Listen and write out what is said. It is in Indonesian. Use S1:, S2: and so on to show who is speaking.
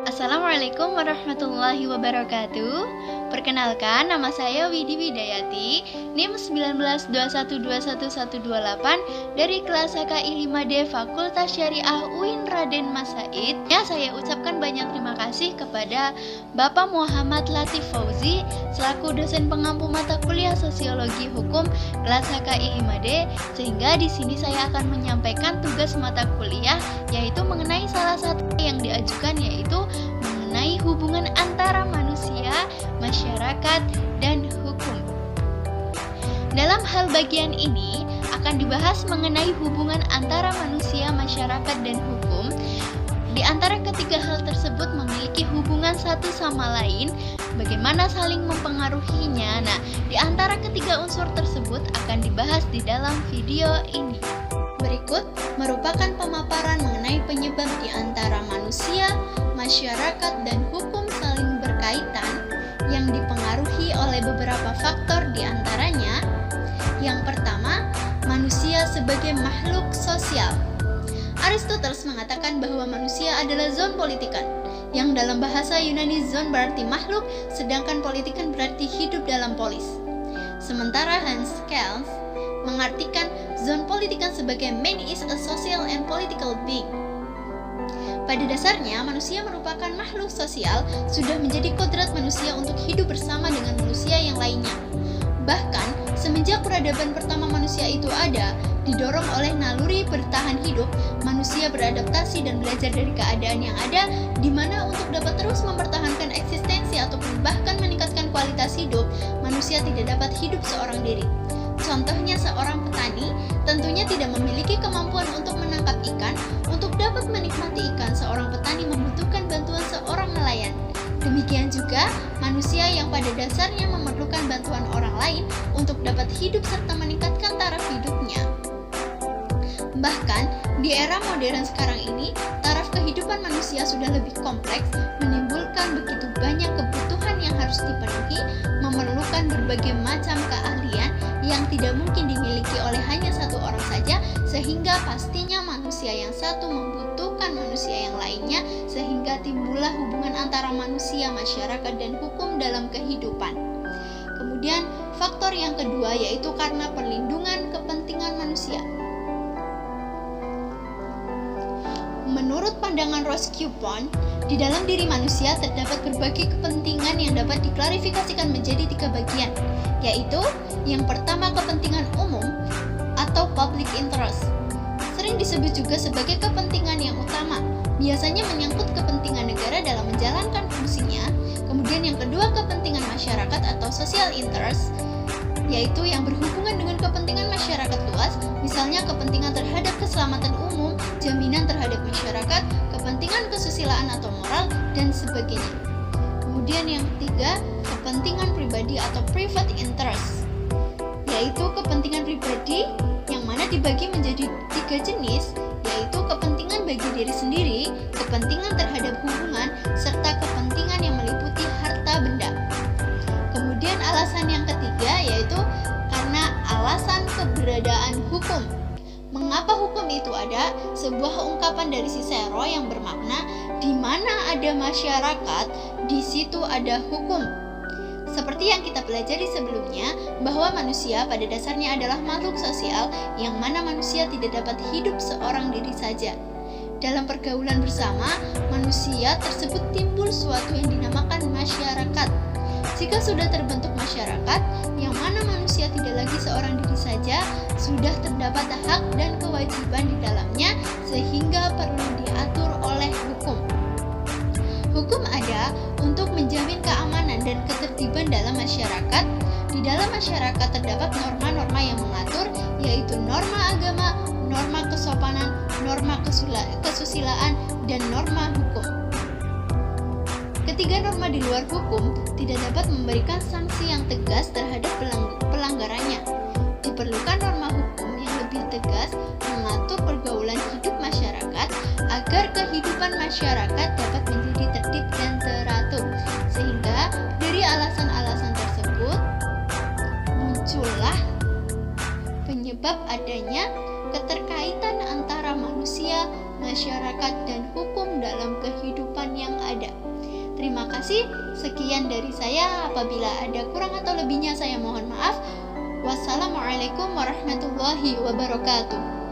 S1: Assalamualaikum warahmatullahi wabarakatuh. Perkenalkan, nama saya Widi Widayati, NIM 1921211128 dari kelas HKI 5D Fakultas Syariah UIN Raden Mas Said. Saya ucapkan banyak terima kasih kepada Bapak Muhammad Latif Fauzi selaku dosen pengampu mata kuliah Sosiologi Hukum kelas HKI 5D, sehingga di sini saya akan menyampaikan tugas mata kuliah yaitu mengenai salah satu yang diajukan, yaitu mengenai hubungan antara manusia, masyarakat, dan hukum. Dalam hal bagian ini akan dibahas mengenai hubungan antara manusia, masyarakat, dan hukum. Di antara ketiga hal tersebut memiliki hubungan satu sama lain, bagaimana saling mempengaruhinya. Nah, di antara ketiga unsur tersebut akan dibahas di dalam video ini. Berikut merupakan pemaparan mengenai penyebab di antara manusia, masyarakat, dan hukum saling berkaitan yang dipengaruhi oleh beberapa faktor di antaranya. Yang pertama, manusia sebagai makhluk sosial. Aristoteles mengatakan bahwa manusia adalah zoon politikan, yang dalam bahasa Yunani zoon berarti makhluk, sedangkan politikan berarti hidup dalam polis. Sementara Hans Kelsen mengartikan zoon politikan sebagai man is a social and political being. Pada dasarnya, manusia merupakan makhluk sosial, sudah menjadi kodrat manusia untuk hidup bersama dengan manusia yang lainnya. Bahkan, semenjak peradaban pertama manusia itu ada, didorong oleh naluri bertahan hidup, manusia beradaptasi dan belajar dari keadaan yang ada, di mana untuk dapat terus mempertahankan eksistensi ataupun bahkan meningkatkan kualitas hidup, manusia tidak dapat hidup seorang diri. Contohnya seorang petani tentunya tidak memiliki kemampuan untuk menangkap ikan. Untuk dapat menikmati ikan, seorang petani membutuhkan bantuan seorang nelayan. Demikian juga manusia yang pada dasarnya memerlukan bantuan orang lain untuk dapat hidup serta meningkatkan taraf hidupnya. Bahkan di era modern sekarang ini, taraf kehidupan manusia sudah lebih kompleks, menimbulkan begitu banyak kebutuhan yang harus dipenuhi, memerlukan berbagai macam keahlian yang tidak mungkin dimiliki oleh hanya satu orang saja, sehingga pastinya manusia yang satu membutuhkan manusia yang lainnya, sehingga timbullah hubungan antara manusia, masyarakat, dan hukum dalam kehidupan. Kemudian faktor yang kedua yaitu karena perlindungan kepentingan manusia. Menurut pandangan Ross Coupon, di dalam diri manusia terdapat berbagai kepentingan yang dapat diklarifikasikan menjadi tiga bagian, yaitu yang pertama kepentingan umum atau public interest. Sering disebut juga sebagai kepentingan yang utama, biasanya menyangkut kepentingan negara dalam menjalankan fungsinya. Kemudian yang kedua kepentingan masyarakat atau social interest, yaitu yang berhubungan dengan kepentingan masyarakat luas, misalnya kepentingan terhadap keselamatan umum, jaminan terhadap masyarakat, kepentingan kesusilaan atau moral, dan sebagainya. Kemudian yang ketiga, kepentingan pribadi atau private interest, yaitu kepentingan pribadi yang mana dibagi menjadi tiga jenis, yaitu kepentingan bagi diri sendiri, kepentingan terhadap hubungan, serta kepentingan yang meliputi harta benda. Kemudian alasan yang ketiga yaitu karena alasan keberadaan hukum. Mengapa hukum itu ada? Sebuah ungkapan dari Cicero yang bermakna di mana ada masyarakat, di situ ada hukum. Seperti yang kita pelajari sebelumnya, bahwa manusia pada dasarnya adalah makhluk sosial yang mana manusia tidak dapat hidup seorang diri saja. Dalam pergaulan bersama, manusia tersebut timbul suatu yang dinamakan masyarakat. Jika sudah terbentuk masyarakat, yang mana manusia tidak lagi seorang diri saja, sudah terdapat hak dan kewajiban di dalamnya, sehingga perlu diatur oleh hukum. Hukum ada untuk menjamin keamanan dan ketertiban dalam masyarakat. Di dalam masyarakat terdapat norma-norma yang mengatur, yaitu norma agama, norma kesopanan, norma kesusilaan, dan norma hukum. Ketiga norma di luar hukum tidak dapat memberikan sanksi yang tegas terhadap pelanggarannya. Diperlukan norma hukum yang lebih tegas mengatur pergaulan hidup masyarakat agar kehidupan masyarakat dapat menjadi tertib dan teratur. Sehingga dari alasan-alasan tersebut muncullah penyebab adanya keterkaitan antara manusia, masyarakat, dan hukum dalam kehidupan yang ada. ada. Terima kasih, sekian dari saya. Apabila ada kurang atau lebihnya saya mohon maaf. Wassalamualaikum warahmatullahi wabarakatuh.